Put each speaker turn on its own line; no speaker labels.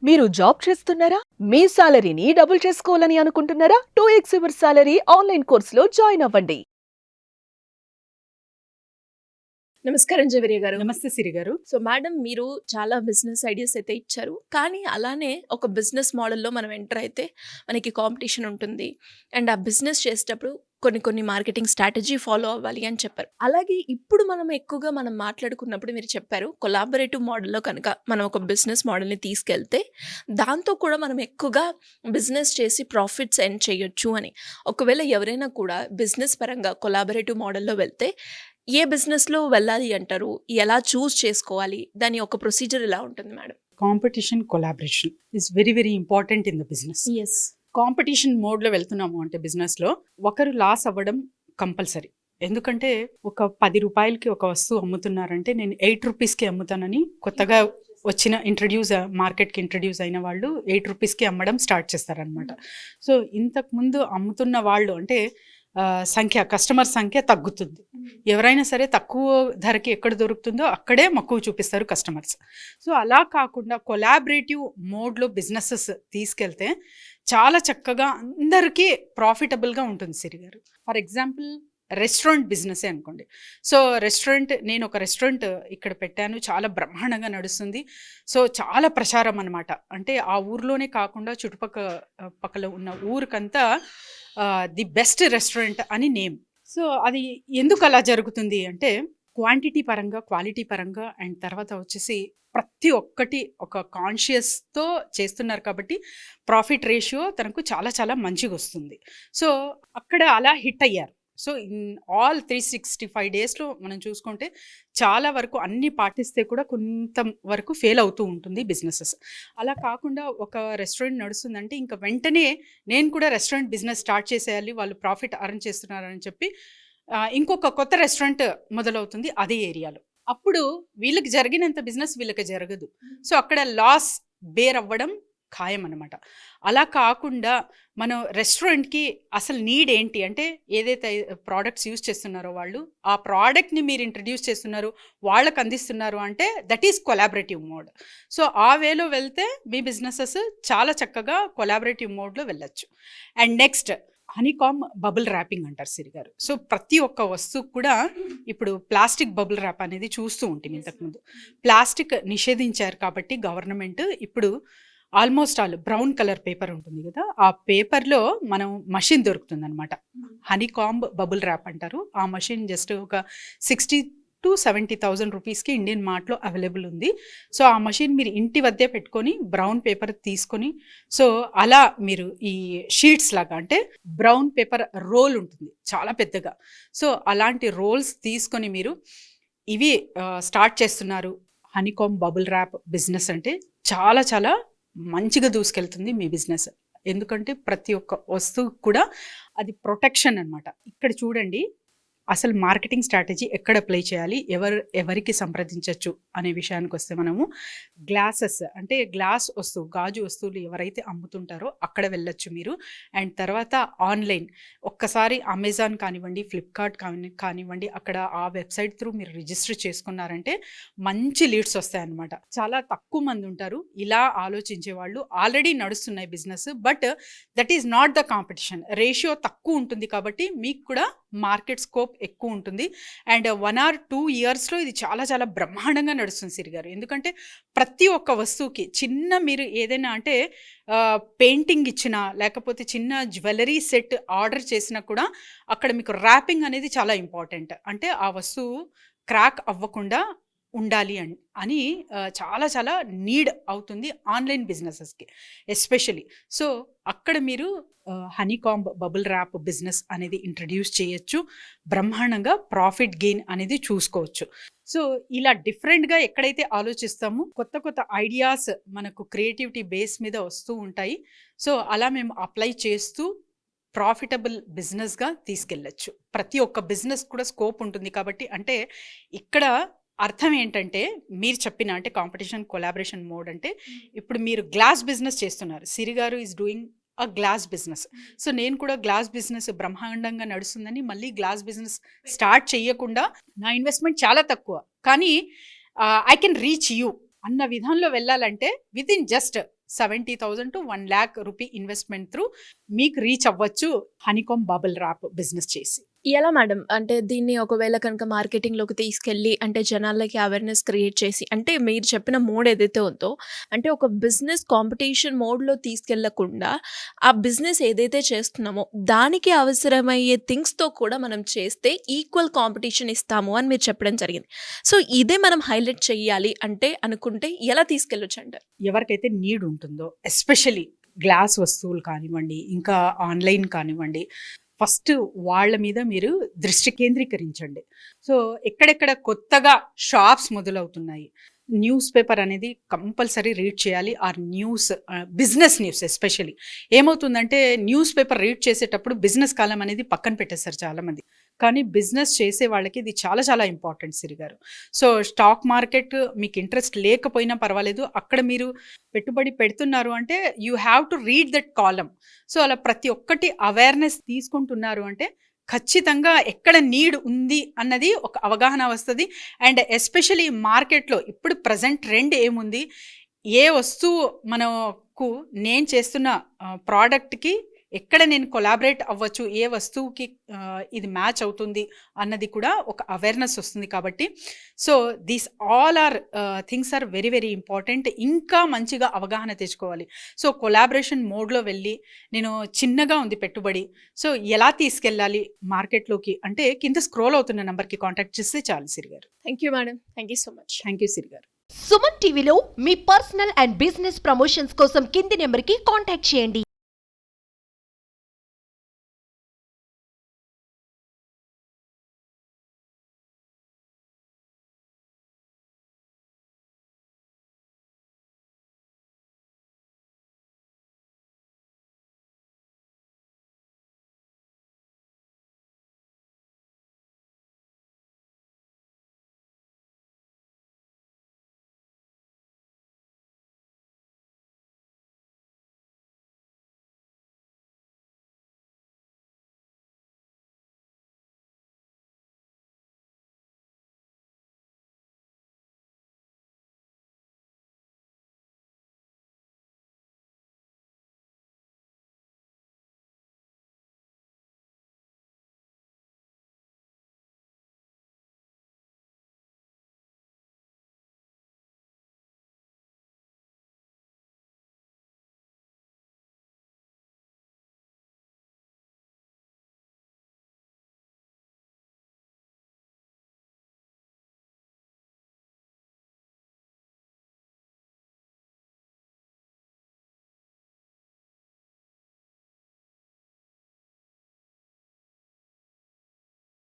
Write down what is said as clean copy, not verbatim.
మీరు జాబ్ చేస్తున్నారా? మీ సాలరీని డబుల్ చేసుకోవాలని అనుకుంటున్నారా? 2x యువర్ సాలరీ ఆన్లైన్ కోర్సులో జాయిన్ అవ్వండి.
నమస్కారం జవేరియా గారు.
నమస్తే సిరి గారు.
సో మేడం, మీరు చాలా బిజినెస్ ఐడియాస్ అయితే ఇచ్చారు. కానీ అలానే ఒక బిజినెస్ మోడల్‌లో మనం ఎంటర్ అయితే మనకి కాంపిటీషన్ ఉంటుంది. అండ్ ఆ బిజినెస్ చేసేటప్పుడు కొన్ని మార్కెటింగ్ స్ట్రాటజీ ఫాలో అవ్వాలి అని చెప్పారు. అలాగే ఇప్పుడు మనం ఎక్కువగా మాట్లాడుకున్నప్పుడు మీరు చెప్పారు కొలాబరేటివ్ మోడల్‌లో కనుక మనం ఒక బిజినెస్ మోడల్‌ని తీసుకెళ్తే దాంతో కూడా మనం ఎక్కువగా బిజినెస్ చేసి ప్రాఫిట్స్ ఎర్న్ చేయొచ్చు అని. ఒకవేళ ఎవరైనా కూడా బిజినెస్ పరంగా కొలాబరేటివ్ మోడల్‌లో వెళ్తే ఏ బిజినెస్‌లో వెళ్ళాలి అంటారు? ఎలా చూజ్ చేసుకోవాలి? దాని యొక్క ప్రొసీజర్ ఎలా ఉంటుంది madam?
Competition collaboration is very very important in the business.
Yes.
Competition మోడ్లో వెళ్తున్నాము అంటే బిజినెస్లో ఒకరు లాస్ అవ్వడం కంపల్సరీ. ఎందుకంటే ఒక 10 రూపాయలకి ఒక వస్తువు అమ్ముతున్నారంటే నేను 8 రూపీస్కి అమ్ముతానని కొత్తగా వచ్చిన మార్కెట్కి ఇంట్రడ్యూస్ అయిన వాళ్ళు 8 రూపీస్కి అమ్మడం స్టార్ట్ చేస్తారనమాట. సో ఇంతకుముందు అమ్ముతున్న వాళ్ళు అంటే కస్టమర్ సంఖ్య తగ్గుతుంది. ఎవరైనా సరే తక్కువ ధరకి ఎక్కడ దొరుకుతుందో అక్కడే మక్కువ చూపిస్తారు కస్టమర్స్. సో అలా కాకుండా కొలాబరేటివ్ మోడ్లో బిజినెసెస్ తీసుకెళ్తే చాలా చక్కగా అందరికీ ప్రాఫిటబుల్గా ఉంటుంది సిరి గారు. ఫర్ ఎగ్జాంపుల్ రెస్టారెంట్ బిజినెసే అనుకోండి. సో నేను ఒక రెస్టారెంట్ ఇక్కడ పెట్టాను, చాలా బ్రహ్మాండంగా నడుస్తుంది. సో చాలా ప్రచారం అనమాట. అంటే ఆ ఊర్లోనే కాకుండా పక్కల ఉన్న ఊరికంతా ది బెస్ట్ రెస్టారెంట్ అని నేమ్. సో అది ఎందుకు అలా జరుగుతుంది అంటే క్వాంటిటీ పరంగా, క్వాలిటీ పరంగా, అండ్ తర్వాత వచ్చేసి ప్రతి ఒక్కటి ఒక కాన్షియస్తో చేస్తున్నారు కాబట్టి ప్రాఫిట్ రేషియో తనకు చాలా చాలా మంచిగా వస్తుంది. సో అక్కడ అలా హిట్ అయ్యారు. సో ఇన్ ఆల్ 365 డేస్లో మనం చూసుకుంటే చాలా వరకు అన్నీ పాటిస్తే కూడా కొంత వరకు ఫెయిల్ అవుతూ ఉంటుంది బిజినెసెస్. అలా కాకుండా ఒక రెస్టారెంట్ నడుస్తుందంటే ఇంకా వెంటనే నేను కూడా రెస్టారెంట్ బిజినెస్ స్టార్ట్ చేసేయాలి, వాళ్ళు ప్రాఫిట్ అర్న్ చేస్తున్నారని చెప్పి ఇంకొక కొత్త రెస్టారెంట్ మొదలవుతుంది అదే ఏరియాలో. అప్పుడు వీళ్ళకి జరిగినంత బిజినెస్ వీళ్ళకి జరగదు. సో అక్కడ లాస్ బేర్ అవ్వడం ఖాయం అనమాట. అలా కాకుండా మనం రెస్టారెంట్కి అసలు నీడ్ ఏంటి అంటే ఏదైతే ప్రోడక్ట్స్ యూజ్ చేస్తున్నారో వాళ్ళు ఆ ప్రోడక్ట్ని మీరు ఇంట్రడ్యూస్ చేస్తున్నారు, వాళ్ళకి అందిస్తున్నారు అంటే that is collaborative mode. So ఆ వేలో వెళ్తే మీ బిజినెసెస్ చాలా చక్కగా కొలాబరేటివ్ మోడ్లో వెళ్ళచ్చు. And next honeycomb bubble wrapping అంటారు సిరి గారు. సో ప్రతి ఒక్క వస్తువు కూడా ఇప్పుడు ప్లాస్టిక్ బబుల్ ర్యాప్ అనేది చూస్తూ ఉంటుంది. ఇంతకుముందు ప్లాస్టిక్ నిషేధించారు కాబట్టి గవర్నమెంట్ ఇప్పుడు ఆల్మోస్ట్ బ్రౌన్ కలర్ పేపర్ ఉంటుంది కదా, ఆ పేపర్లో మనం మషిన్ దొరుకుతుంది అనమాట. హనీకాంబ్ బబుల్ ర్యాప్ అంటారు. ఆ మషిన్ జస్ట్ ఒక 60,000 to 70,000 రూపీస్కి ఇండియన్ మార్ట్లో అవైలబుల్ ఉంది. సో ఆ మషిన్ మీరు ఇంటి వద్దే పెట్టుకొని బ్రౌన్ పేపర్ తీసుకొని, సో అలా మీరు ఈ షీట్స్ లాగా అంటే బ్రౌన్ పేపర్ రోల్ ఉంటుంది చాలా పెద్దగా. సో అలాంటి రోల్స్ తీసుకొని మీరు ఇవి స్టార్ట్ చేస్తున్నారు. హనీకాంబ్ బబుల్ ర్యాప్ బిజినెస్ అంటే చాలా చాలా మంచిగా దూసుకెళ్తుంది మీ బిజినెస్. ఎందుకంటే ప్రతి ఒక్క వస్తువు కూడా అది ప్రొటెక్షన్ అనమాట. ఇక్కడ చూడండి అసలు మార్కెటింగ్ స్ట్రాటజీ ఎక్కడ అప్లై చేయాలి, ఎవరికి సంప్రదించవచ్చు అనే విషయానికి వస్తే మనము గ్లాసెస్ అంటే గ్లాస్ వస్తువు, గాజు వస్తువులు ఎవరైతే అమ్ముతుంటారో అక్కడ వెళ్ళొచ్చు మీరు. అండ్ తర్వాత ఆన్లైన్ ఒక్కసారి అమెజాన్ కానివ్వండి, ఫ్లిప్కార్ట్ కానివ్వండి, అక్కడ ఆ వెబ్సైట్ త్రూ మీరు రిజిస్టర్ చేసుకున్నారంటే మంచి లీడ్స్ వస్తాయన్నమాట. చాలా తక్కువ మంది ఉంటారు ఇలా ఆలోచించే వాళ్ళు. ఆల్రెడీ నడుస్తున్నాయి business, but that is not the competition. Ratio తక్కువ ఉంటుంది కాబట్టి మీకు కూడా మార్కెట్ స్కోప్ ఎక్కువ ఉంటుంది. అండ్ 1 or 2 ఇయర్స్లో ఇది చాలా చాలా బ్రహ్మాండంగా నడుస్తుంది సిరి గారు. ఎందుకంటే ప్రతి ఒక్క వస్తువుకి మీరు ఏదైనా అంటే పెయింటింగ్ ఇచ్చినా లేకపోతే చిన్న జ్యువెలరీ సెట్ ఆర్డర్ చేసినా కూడా అక్కడ మీకు ర్యాపింగ్ అనేది చాలా ఇంపార్టెంట్. అంటే ఆ వస్తువు క్రాక్ అవ్వకుండా ఉండాలి అని చాలా చాలా నీడ్ అవుతుంది ఆన్లైన్ బిజినెసెస్కి ఎస్పెషలీ. సో అక్కడ మీరు హనీకాంబ్ బబుల్ ర్యాప్ బిజినెస్ అనేది ఇంట్రడ్యూస్ చేయొచ్చు. బ్రహ్మాండంగా ప్రాఫిట్ గెయిన్ అనేది చూసుకోవచ్చు. సో ఇలా డిఫరెంట్గా ఎక్కడైతే ఆలోచిస్తామో కొత్త కొత్త ఐడియాస్ మనకు క్రియేటివిటీ బేస్ మీద వస్తూ ఉంటాయి. సో అలా మేము అప్లై చేస్తూ ప్రాఫిటబుల్ బిజినెస్గా తీసుకెళ్ళచ్చు. ప్రతి ఒక్క బిజినెస్ కూడా స్కోప్ ఉంటుంది కాబట్టి అంటే ఇక్కడ అర్థం ఏంటంటే మీరు చెప్పిన అంటే కాంపిటీషన్ కొలాబరేషన్ మోడ్ అంటే ఇప్పుడు మీరు గ్లాస్ బిజినెస్ చేస్తున్నారు. సిరి గారు is doing a glass business. So నేను కూడా గ్లాస్ బిజినెస్ బ్రహ్మాండంగా నడుస్తుందని మళ్ళీ గ్లాస్ బిజినెస్ స్టార్ట్ చేయకుండా నా ఇన్వెస్ట్మెంట్ చాలా తక్కువ కానీ ఐ కెన్ రీచ్ యూ అన్న విధానంలో వెళ్ళాలంటే with in just 70,000 to 1 lakh rupee investment through మీకు రీచ్ అవ్వచ్చు హనీకామ్ బబుల్ ర్యాప్ బిజినెస్ చేసి.
ఎలా మేడం? అంటే దీన్ని ఒకవేళ కనుక మార్కెటింగ్‌లోకి తీసుకెళ్ళి అంటే జనాలకి అవేర్‌నెస్ క్రియేట్ చేసి అంటే మీరు చెప్పిన మోడ్ ఏదైతే ఉందో అంటే ఒక బిజినెస్ కాంపిటీషన్ మోడ్‌లో తీసుకెళ్ళకుండా ఆ బిజినెస్ ఏదైతే చేస్తున్నామో దానికి అవసరమయ్యే థింగ్స్‌తో కూడా మనం చేస్తే ఈక్వల్ కాంపిటీషన్ ఇస్తాము అని మీరు చెప్పడం జరిగింది. సో ఇదే మనం హైలైట్ చేయాలి అంటే అనుకుంటే ఎలా తీసుకెళ్ళొచ్చు అంటారు?
ఎవరికైతే నీడ్ ఉంటుందో ఎస్పెషలీ గ్లాస్ వస్తువులు కానివ్వండి, ఇంకా ఆన్లైన్ కానివ్వండి, ఫస్ట్ వాళ్ళ మీద మీరు దృష్టి కేంద్రీకరించండి. సో ఎక్కడెక్కడ కొత్తగా షాప్స్ మొదలవుతున్నాయి, న్యూస్ పేపర్ అనేది కంపల్సరీ రీడ్ చేయాలి. Or news, business news especially ఏమవుతుందంటే న్యూస్ పేపర్ రీడ్ చేసేటప్పుడు బిజినెస్ కాలం అనేది పక్కన పెట్టేస్తారు చాలామంది. కానీ బిజినెస్ చేసే వాళ్ళకి ఇది చాలా చాలా ఇంపార్టెంట్ సిరి గారు. సో స్టాక్ మార్కెట్ మీకు ఇంట్రెస్ట్ లేకపోయినా పర్వాలేదు, అక్కడ మీరు పెట్టుబడి పెడుతున్నారు అంటే you have to read that column. So అలా ప్రతి ఒక్కటి అవేర్నెస్ తీసుకుంటున్నారు అంటే ఖచ్చితంగా ఎక్కడ నీడ్ ఉంది అన్నది ఒక అవగాహన వస్తుంది. అండ్ ఎస్పెషలీ మార్కెట్లో ఇప్పుడు ప్రజెంట్ ట్రెండ్ ఏముంది, ఏ వస్తువు మనకు నేను చేస్తున్న ప్రోడక్ట్కి ఎక్కడ నేను కొలాబరేట్ అవ్వచ్చు, ఏ వస్తువుకి ఇది మ్యాచ్ అవుతుంది అన్నది కూడా ఒక అవేర్నెస్ వస్తుంది. కాబట్టి so these all are things are very very important. ఇంకా మంచిగా అవగాహన తెచ్చుకోవాలి. సో కొలాబరేషన్ మోడ్లో వెళ్ళి నేను చిన్నగా ఉంది పెట్టుబడి, సో ఎలా తీసుకెళ్ళాలి మార్కెట్లోకి అంటే కింద స్క్రోల్ అవుతున్న నెంబర్కి కాంటాక్ట్ చేస్తే చాలు సిరి గారు.
Thank you madam. Thank you so much.
Thank you Siri గారు.
సుమన్ టీవీలో మీ పర్సనల్ అండ్ బిజినెస్ ప్రమోషన్స్ కోసం కింది నెంబర్కి కాంటాక్ట్ చేయండి.